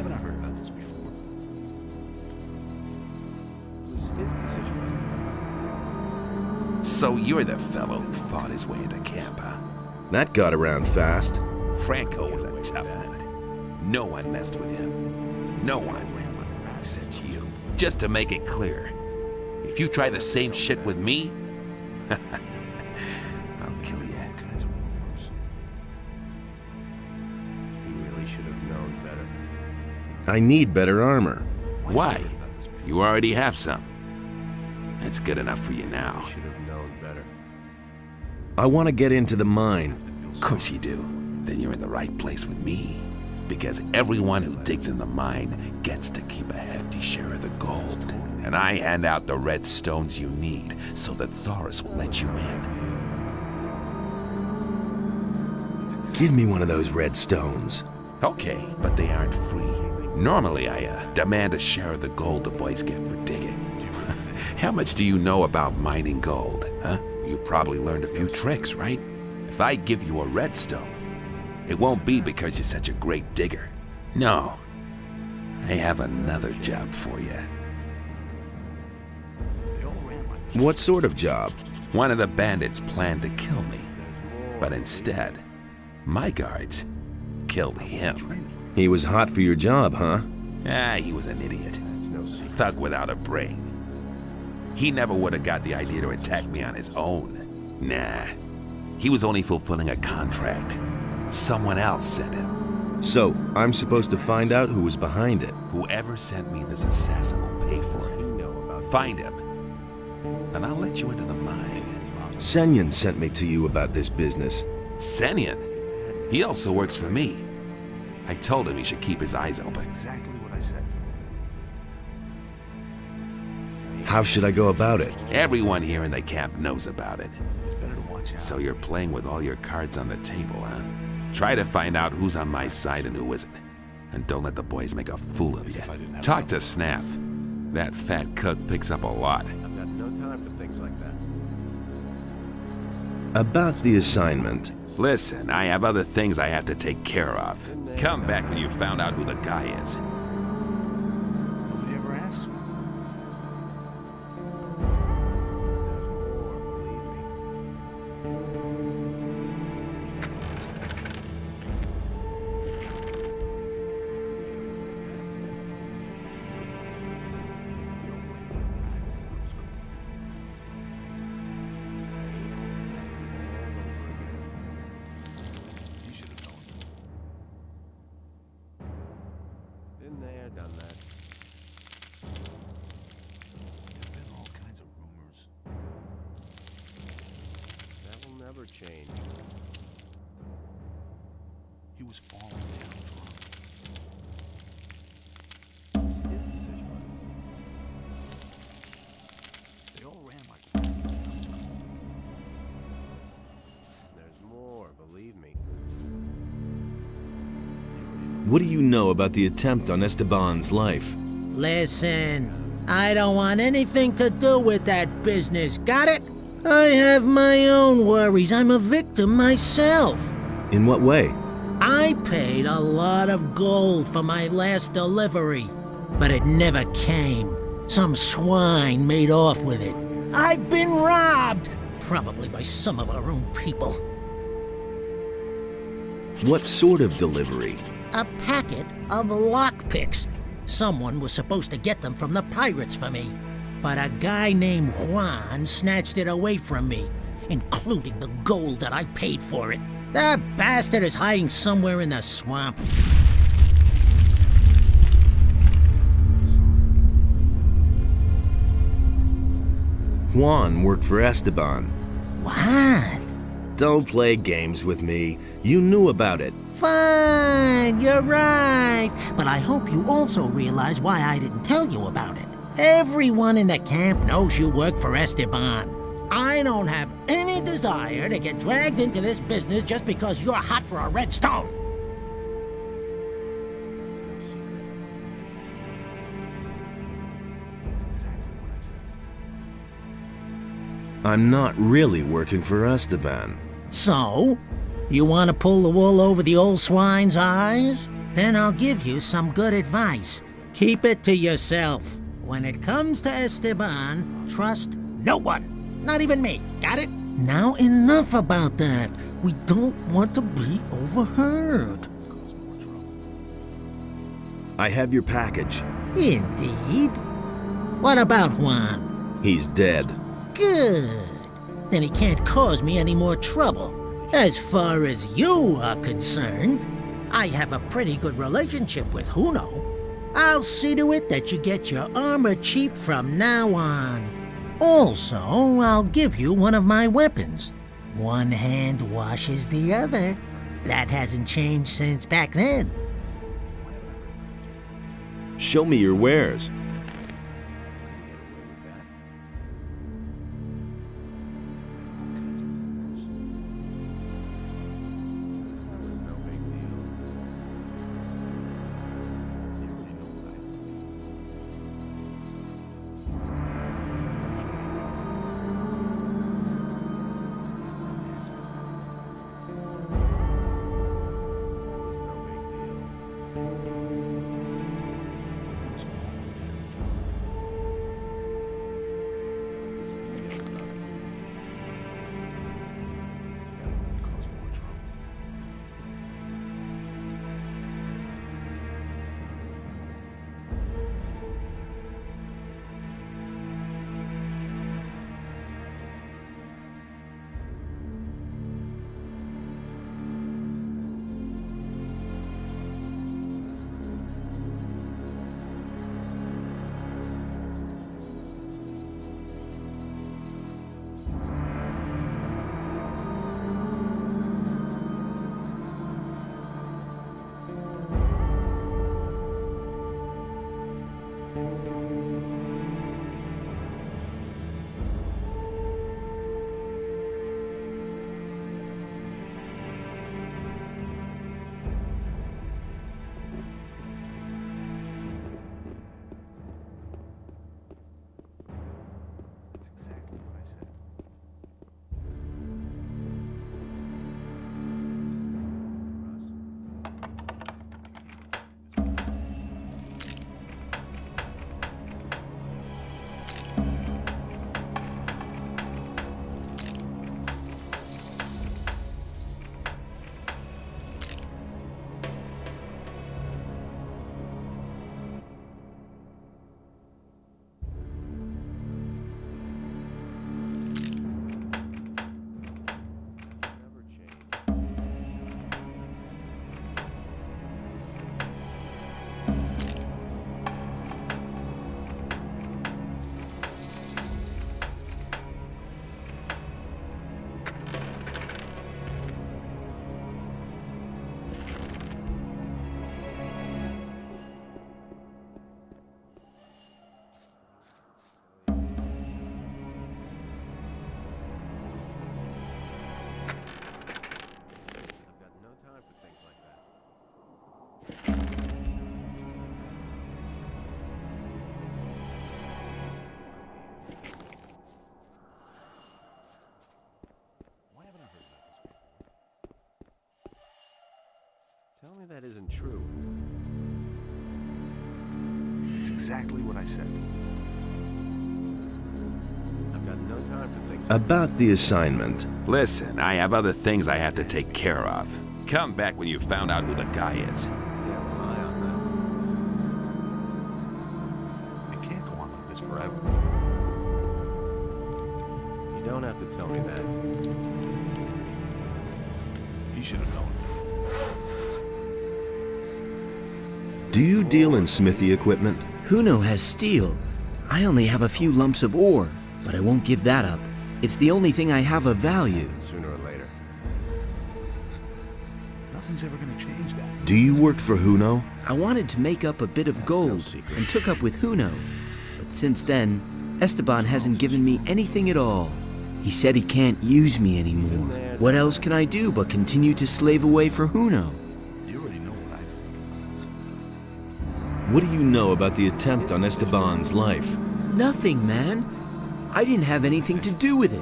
haven't I heard about this before? It was his decision. So you're the fellow who fought his way into camp, huh? That got around fast. Franco was a tough nut. No one messed with him. No one. Except you. Just to make it clear, if you try the same shit with me, I'll kill you. All kinds of rumors. He really should have known better. I need better armor. Why? You already have some. That's good enough for you now. He should have known better. I want to get into the mine. Of course you do. Then you're in the right place with me. Because everyone who digs in the mine gets to keep a hefty share of the gold. And I hand out the red stones you need so that Thoris will let you in. Give me one of those red stones. Okay, but they aren't free. Normally I demand a share of the gold the boys get for digging. How much do you know about mining gold, huh? You probably learned a few tricks, right? If I give you a red stone, it won't be because you're such a great digger. No. I have another job for you. What sort of job? One of the bandits planned to kill me. But instead, my guards killed him. He was hot for your job, huh? Ah, he was an idiot. Thug without a brain. He never would have got the idea to attack me on his own. Nah. He was only fulfilling a contract. Someone else sent him. So, I'm supposed to find out who was behind it. Whoever sent me this assassin will pay for it. Find him, and I'll let you into the mine. Senyan sent me to you about this business. Senyan? He also works for me. I told him he should keep his eyes open. Exactly what I said. How should I go about it? Everyone here in the camp knows about it. It's better to watch out. So you're playing with all your cards on the table, huh? Try to find out who's on my side and who isn't. And don't let the boys make a fool of you. Talk to Snaff. That fat cook picks up a lot. I've got no time for things like that. About the assignment. Listen, I have other things I have to take care of. Come back when you found out who the guy is. Nobody ever asks me. Been there, done that. There's been all kinds of rumors. That will never change. He was falling down drunk. His decision. They all ran like there's more, believe me. What do you know about the attempt on Esteban's life? Listen, I don't want anything to do with that business, got it? I have my own worries. I'm a victim myself. In what way? I paid a lot of gold for my last delivery, but it never came. Some swine made off with it. I've been robbed, probably by some of our own people. What sort of delivery? A packet of lockpicks. Someone was supposed to get them from the pirates for me, but a guy named Juan snatched it away from me, including the gold that I paid for it. That bastard is hiding somewhere in the swamp. Juan worked for Esteban. What? Don't play games with me. You knew about it. Fine, you're right. But I hope you also realize why I didn't tell you about it. Everyone in the camp knows you work for Esteban. I don't have any desire to get dragged into this business just because you're hot for a red stone. That's no secret. That's exactly what I said. I'm not really working for Esteban. So? You want to pull the wool over the old swine's eyes? Then I'll give you some good advice. Keep it to yourself. When it comes to Esteban, trust no one. Not even me. Got it? Now enough about that. We don't want to be overheard. I have your package. Indeed. What about Juan? He's dead. Good. Then he can't cause me any more trouble. As far as you are concerned, I have a pretty good relationship with Juno. I'll see to it that you get your armor cheap from now on. Also, I'll give you one of my weapons. One hand washes the other. That hasn't changed since back then. Show me your wares. Tell me that isn't true. It's exactly what I said. I've got no time for things. About the assignment. Listen, I have other things I have to take care of. Come back when you found out who the guy is. Yeah, rely on that. It can't go on like this forever. You don't have to tell me that. He should have known. Do you deal in smithy equipment? Juno has steel. I only have a few lumps of ore, but I won't give that up. It's the only thing I have of value. Sooner or later. Nothing's ever gonna change that. Do you work for Juno? I wanted to make up a bit of no gold secret. and took up with Juno. But since then, Esteban hasn't given me anything at all. He said he can't use me anymore. What else can I do but continue to slave away for Juno? You already know what I think. What do you know about the attempt on Esteban's life? Nothing, man. I didn't have anything to do with it.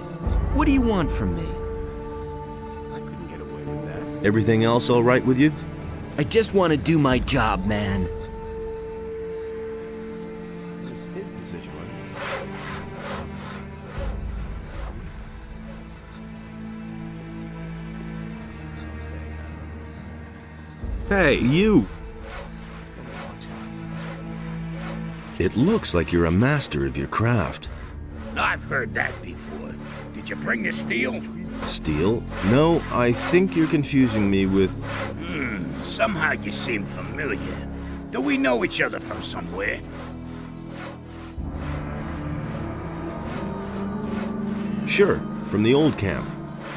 What do you want from me? I couldn't get away with that. Everything else all right with you? I just want to do my job, man. It was his decision, wasn't it? Hey, you! It looks like you're a master of your craft. I've heard that before. Did you bring the steel? Steel? No, I think you're confusing me with... Somehow you seem familiar. Do we know each other from somewhere? Sure, from the old camp.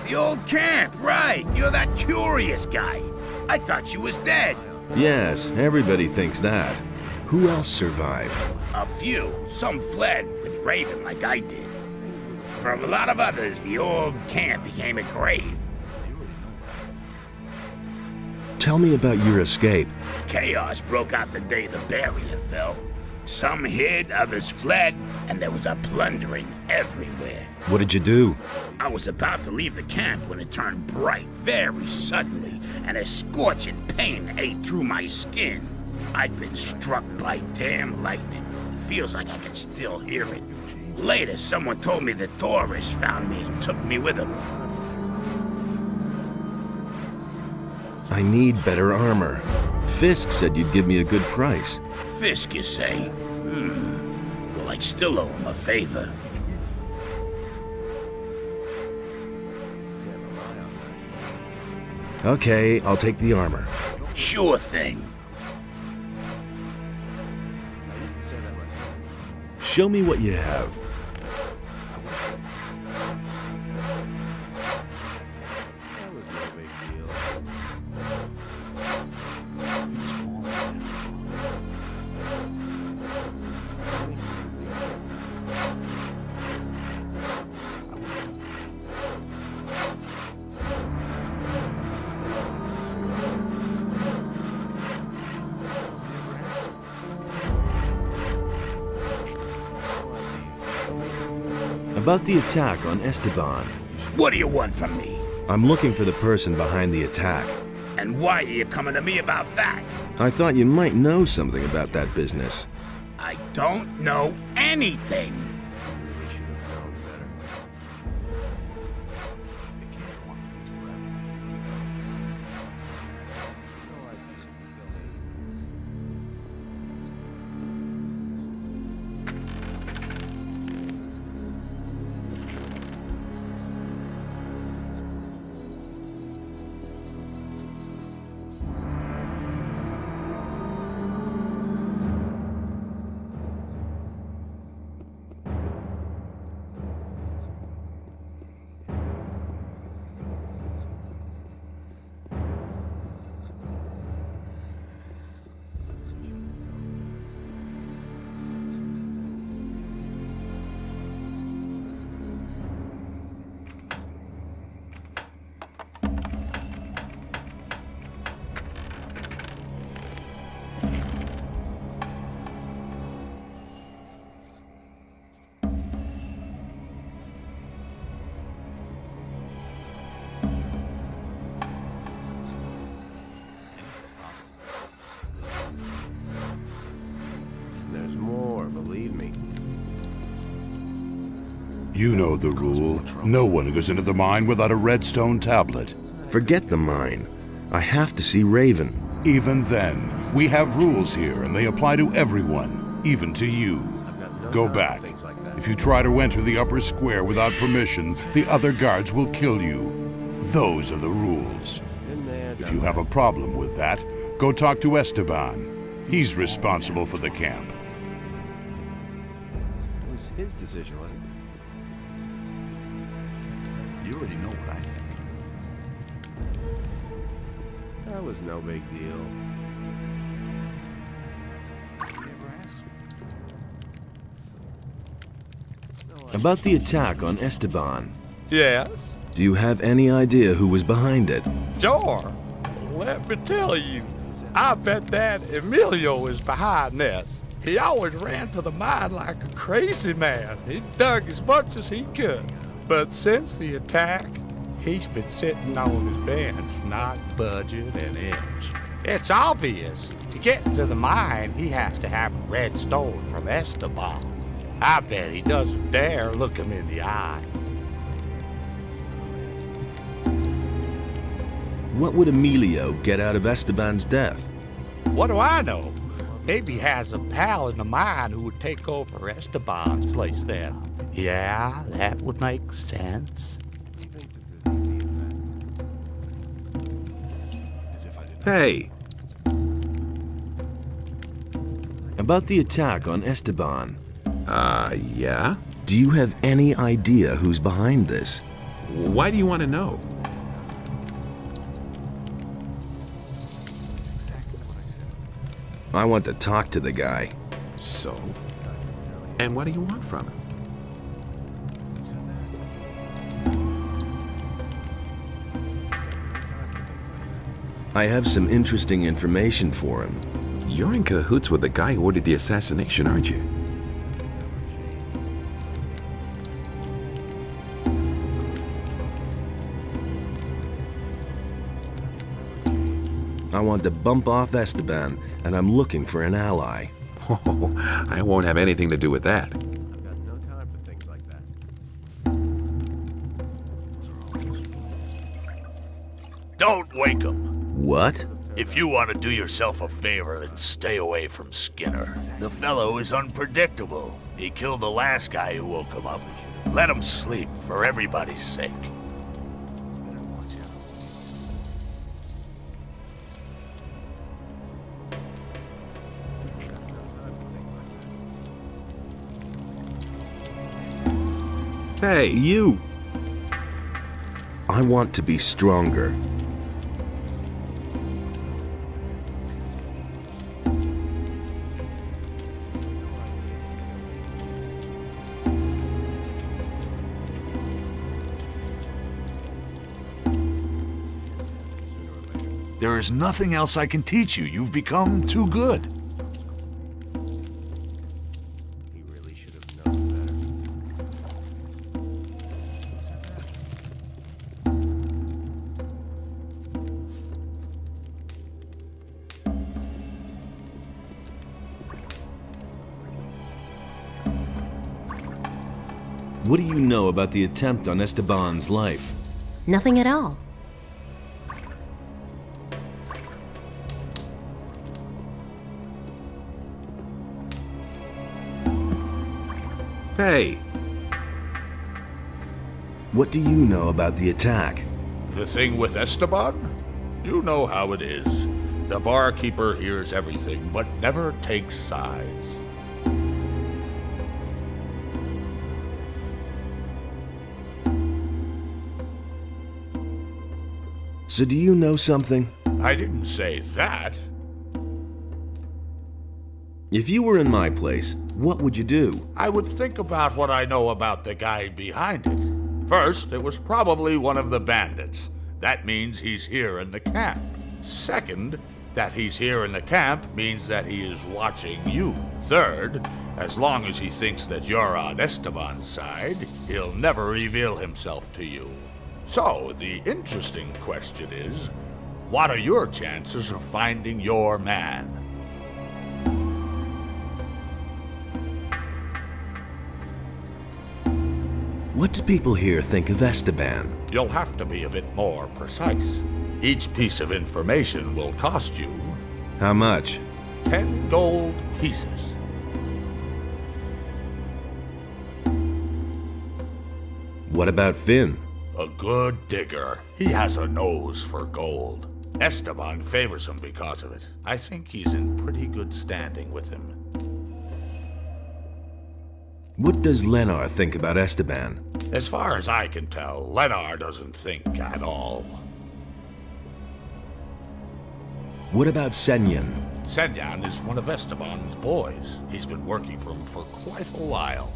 The old camp, right. You're that curious guy. I thought you was dead. Yes, everybody thinks that. Who else survived? A few. Some fled with Raven like I did. For a lot of others, the old camp became a grave. Tell me about your escape. Chaos broke out the day the barrier fell. Some hid, others fled, and there was a plundering everywhere. What did you do? I was about to leave the camp when it turned bright very suddenly, and a scorching pain ate through my skin. I'd been struck by damn lightning. It feels like I can still hear it. Later, someone told me that Thoris found me and took me with him. I need better armor. Fisk said you'd give me a good price. Fisk, you say? Well, I'd still owe him a favor. Okay, I'll take the armor. Sure thing. Show me what you have. That was no big deal. About the attack on Esteban. What do you want from me? I'm looking for the person behind the attack. And why are you coming to me about that? I thought you might know something about that business. I don't know anything. Really should have known better. It can't go on like this forever. No idea until later. There's more, believe me. You know the rule. No one goes into the mine without a redstone tablet. Forget the mine. I have to see Raven. Even then, we have rules here, and they apply to everyone, even to you. I've got no Go time for back. things like that. If you try to enter the upper square without permission, the other guards will kill you. Those are the rules. Been there, If done you have a that. problem with that, go talk to Esteban. He's responsible for the camp. It was his decision, wasn't it? You already know what I think. That was no big deal. About the attack on Esteban. Yes, Do you have any idea who was behind it? sure. Let me tell you, I bet that Emilio is behind this. He always ran to the mine like a crazy man. He dug as much as he could. But since the attack, he's been sitting on his bench, not budging an inch. It's obvious. To get to the mine, he has to have a red stone from Esteban. I bet he doesn't dare look him in the eye. What would Emilio get out of Esteban's death? What do I know? Maybe he has a pal in the mine who would take over Esteban's place then. Yeah, that would make sense. Hey! About the attack on Esteban. Yeah? Do you have any idea who's behind this? Why do you want to know? I want to talk to the guy. So? And what do you want from him? I have some interesting information for him. You're in cahoots with the guy who ordered the assassination, aren't you? I want to bump off Esteban, and I'm looking for an ally. Oh, I won't have anything to do with that. I've got no time for things like that. Don't wake him. What? If you want to do yourself a favor, then stay away from Skinner. The fellow is unpredictable. He killed the last guy who woke him up. Let him sleep, for everybody's sake. Hey, you! I want to be stronger. There is nothing else I can teach you. You've become too good. He really should have known better. What do you know about the attempt on Esteban's life? Nothing at all. Hey! What do you know about the attack? The thing with Esteban? You know how it is. The barkeeper hears everything, but never takes sides. So do you know something? I didn't say that. If you were in my place, what would you do? I would think about what I know about the guy behind it. First, it was probably one of the bandits. That means he's here in the camp. Second, that he's here in the camp means that he is watching you. Third, as long as he thinks that you're on Esteban's side, he'll never reveal himself to you. So, the interesting question is, what are your chances of finding your man? What do people here think of Esteban? You'll have to be a bit more precise. Each piece of information will cost you How much? 10 gold pieces. What about Finn? A good digger. He has a nose for gold. Esteban favors him because of it. I think he's in pretty good standing with him. What does Lenar think about Esteban? As far as I can tell, Lenar doesn't think at all. What about Senyan? Senyan is one of Esteban's boys. He's been working for him for quite a while.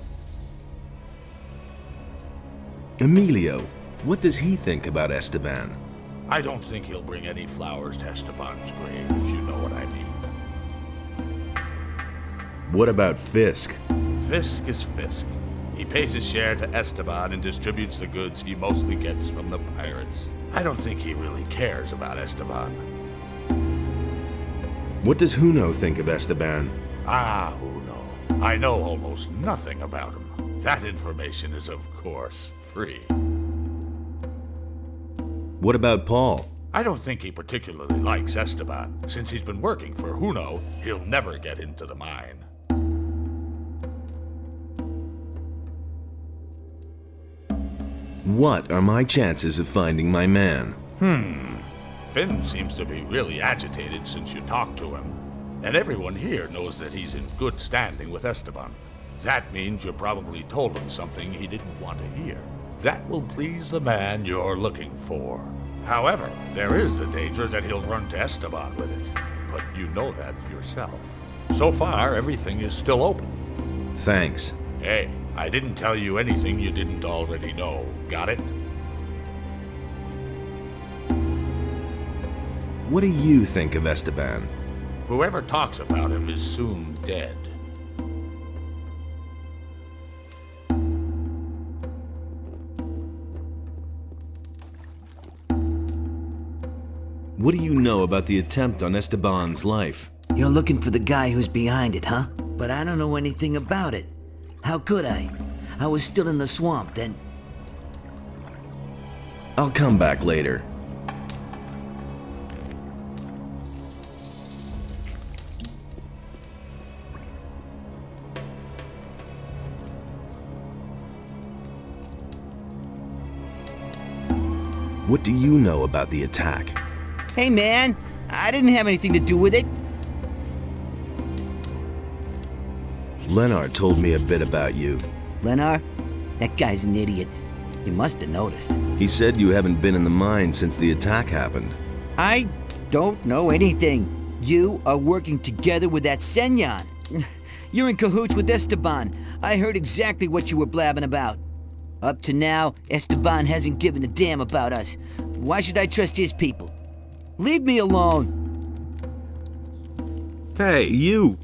Emilio, what does he think about Esteban? I don't think he'll bring any flowers to Esteban's grave, if you know what I mean. What about Fisk? Fisk is Fisk. He pays his share to Esteban and distributes the goods he mostly gets from the pirates. I don't think he really cares about Esteban. What does Huno think of Esteban? Ah, Uno. I know almost nothing about him. That information is, of course, free. What about Paul? I don't think he particularly likes Esteban. Since he's been working for Huno, he'll never get into the mine. What are my chances of finding my man? Finn seems to be really agitated since you talked to him. And everyone here knows that he's in good standing with Esteban. That means you probably told him something he didn't want to hear. That will please the man you're looking for. However, there is the danger that he'll run to Esteban with it. But you know that yourself. So far, everything is still open. Thanks. Hey, I didn't tell you anything you didn't already know. Got it? What do you think of Esteban? Whoever talks about him is soon dead. What do you know about the attempt on Esteban's life? You're looking for the guy who's behind it, huh? But I don't know anything about it. How could I? I was still in the swamp then. I'll come back later. What do you know about the attack? Hey man, I didn't have anything to do with it. Leonard told me a bit about you. Lenar? That guy's an idiot. You must have noticed. He said you haven't been in the mine since the attack happened. I don't know anything. You are working together with that Senyan. You're in cahoots with Esteban. I heard exactly what you were blabbing about. Up to now, Esteban hasn't given a damn about us. Why should I trust his people? Leave me alone! Hey, you!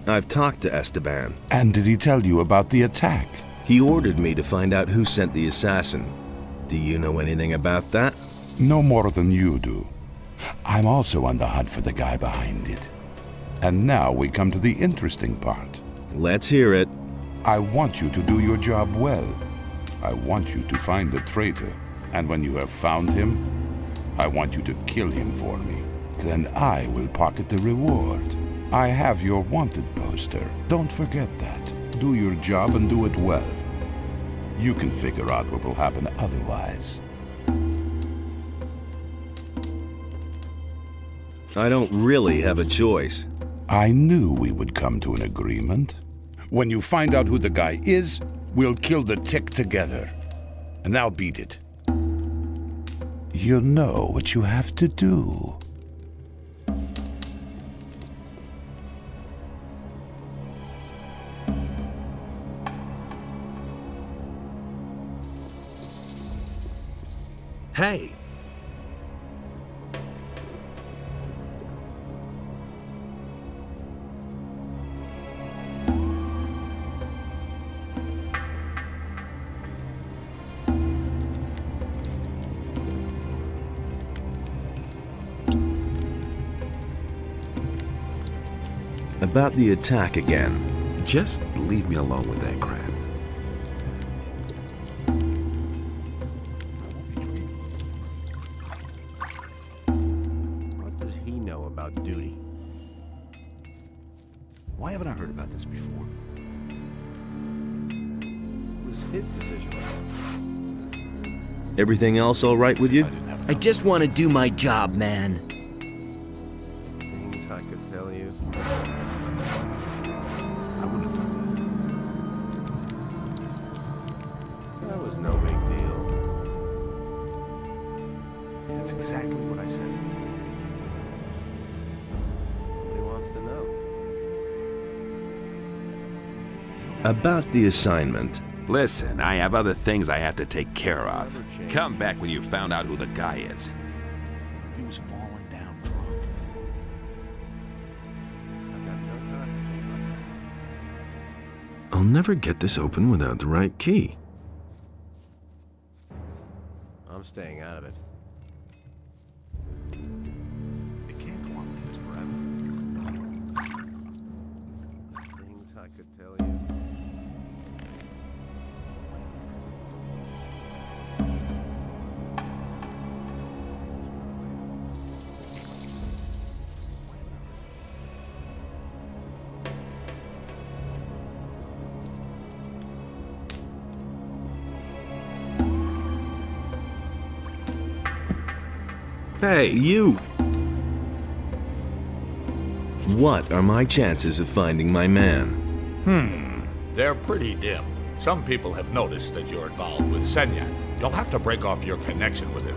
I've talked to Esteban. And did he tell you about the attack? He ordered me to find out who sent the assassin. Do you know anything about that? No more than you do. I'm also on the hunt for the guy behind it. And now we come to the interesting part. Let's hear it. I want you to do your job well. I want you to find the traitor. And when you have found him, I want you to kill him for me. Then I will pocket the reward. I have your wanted poster. Don't forget that. Do your job and do it well. You can figure out what will happen otherwise. I don't really have a choice. I knew we would come to an agreement. When you find out who the guy is, we'll kill the tick together. And now beat it. You know what you have to do. Hey! About the attack again. Just leave me alone with that crap. What does he know about duty? Why haven't I heard about this before? It was his decision. Everything else all right with you? I just want to do my job, man. Things I could tell you. I wouldn't have done That was no big deal. that. That's exactly what I said. Nobody wants to know. About the assignment. Listen, I have other things I have to take care of. Come back when you found out who the guy is. He was falling down drunk. I've got no time for things like that. I'll never get this open without the right key. I'm staying out of it. It can't Hey, you! What are my chances of finding my man? They're pretty dim. Some people have noticed that you're involved with Senyan. You'll have to break off your connection with him.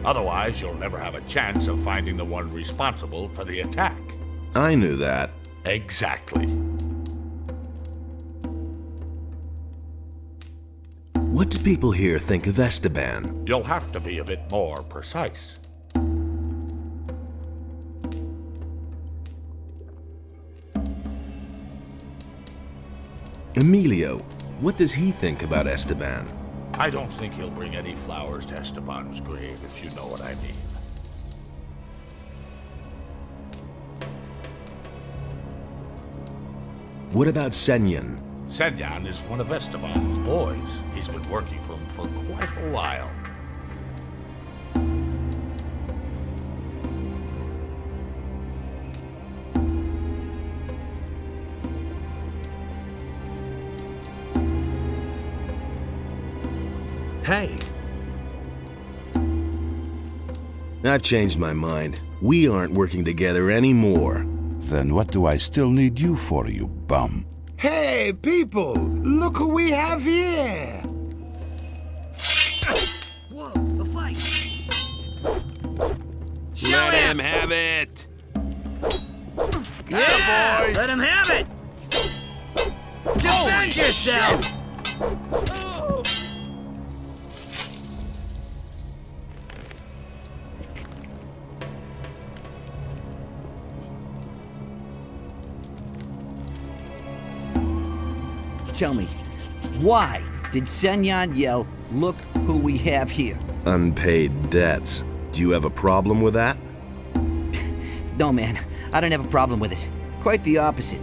Otherwise, you'll never have a chance of finding the one responsible for the attack. I knew that. Exactly. What do people here think of Esteban? You'll have to be a bit more precise. Emilio, what does he think about Esteban? I don't think he'll bring any flowers to Esteban's grave, if you know what I mean. What about Senyan? Senyan is one of Esteban's boys. He's been working for him for quite a while. Hey! I've changed my mind. We aren't working together anymore. Then what do I still need you for, you bum? Hey, people! Look who we have here! Whoa, a fight! Let him have it! Yeah, boy! Let him have it! Defend yourself! Tell me, why did Senyan yell, "Look who we have here"? Unpaid debts. Do you have a problem with that? No, man, I don't have a problem with it. Quite the opposite.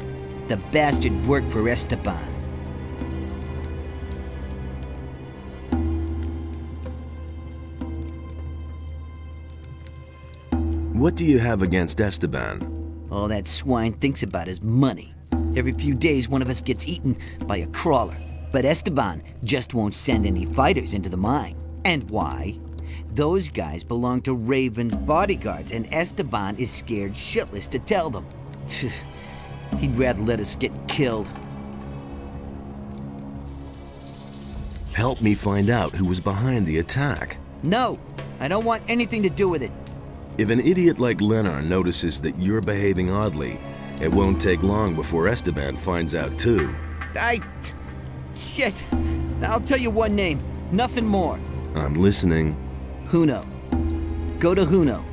The bastard worked for Esteban. What do you have against Esteban? All that swine thinks about is money. Every few days, one of us gets eaten by a crawler. But Esteban just won't send any fighters into the mine. And why? Those guys belong to Raven's bodyguards, and Esteban is scared shitless to tell them. He'd rather let us get killed. Help me find out who was behind the attack. No, I don't want anything to do with it. If an idiot like Lenar notices that you're behaving oddly, it won't take long before Esteban finds out too. Shit. I'll tell you one name, nothing more. I'm listening. Huno. Go to Huno.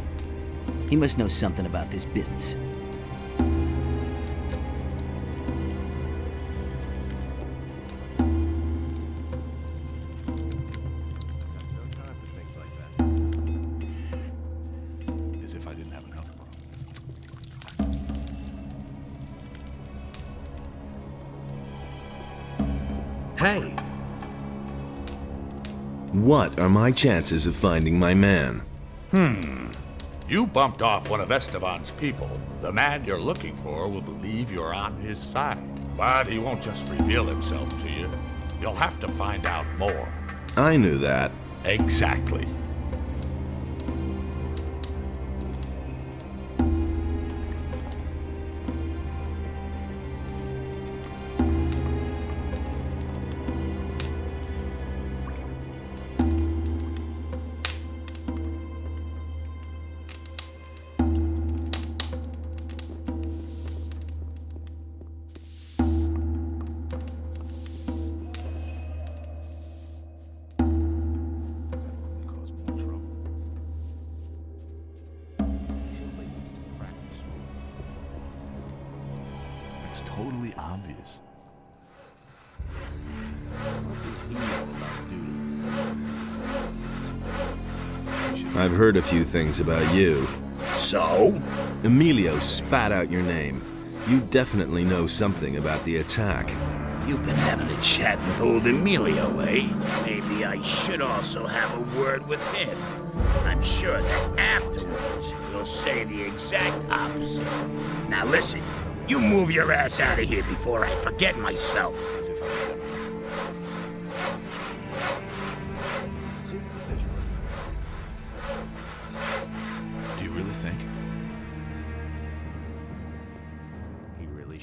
He must know something about this business. As if I didn't have enough. Hey! What are my chances of finding my man? You bumped off one of Esteban's people. The man you're looking for will believe you're on his side. But he won't just reveal himself to you. You'll have to find out more. I knew that. Exactly. It's totally obvious. I've heard a few things about you. So? Emilio spat out your name. You definitely know something about the attack. You've been having a chat with old Emilio, eh? Maybe I should also have a word with him. I'm sure that afterwards, you'll say the exact opposite. Now listen, you move your ass out of here before I forget myself.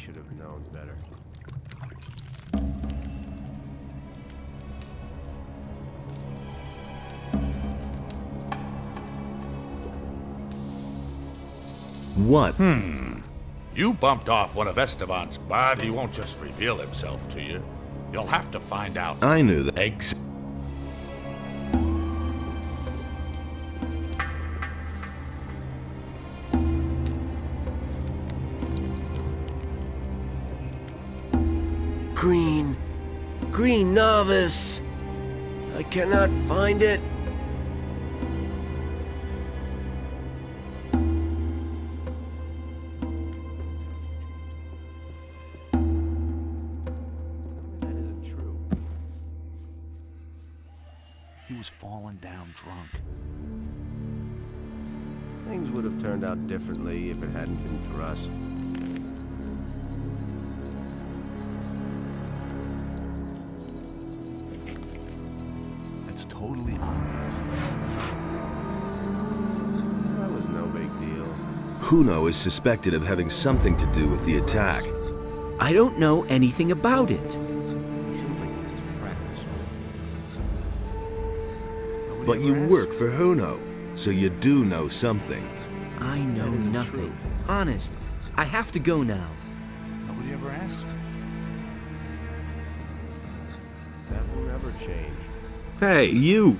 should have known better. What? You bumped off one of Esteban's, but he won't just reveal himself to you. You'll have to find out. I knew that. Green novice. I cannot find it. That isn't true. He was falling down drunk. Things would have turned out differently if it hadn't been for us. It's totally obvious. That was no big deal. Huno is suspected of having something to do with the attack. I don't know anything about it. He seemed like he used to practice more. But you work for Huno, so you do know something. I know nothing. Honest, I have to go now. Nobody ever asks me. That will never change. Hey, you!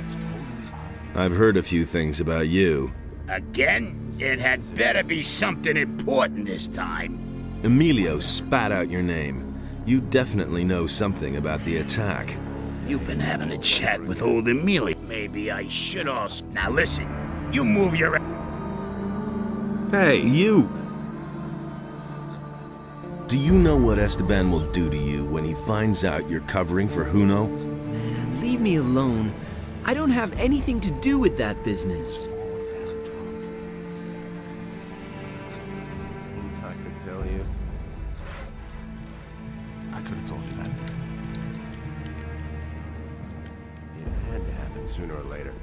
It's totally obvious. I've heard a few things about you. Again? It had better be something important this time. Emilio spat out your name. You definitely know something about the attack. You've been having a chat with old Emilio. Maybe I should also... Now listen, you move your... Hey, you! Do you know what Esteban will do to you when he finds out you're covering for Huno? Man, leave me alone. I don't have anything to do with that business. Things I could tell you. I could have told you that. It had to happen sooner or later.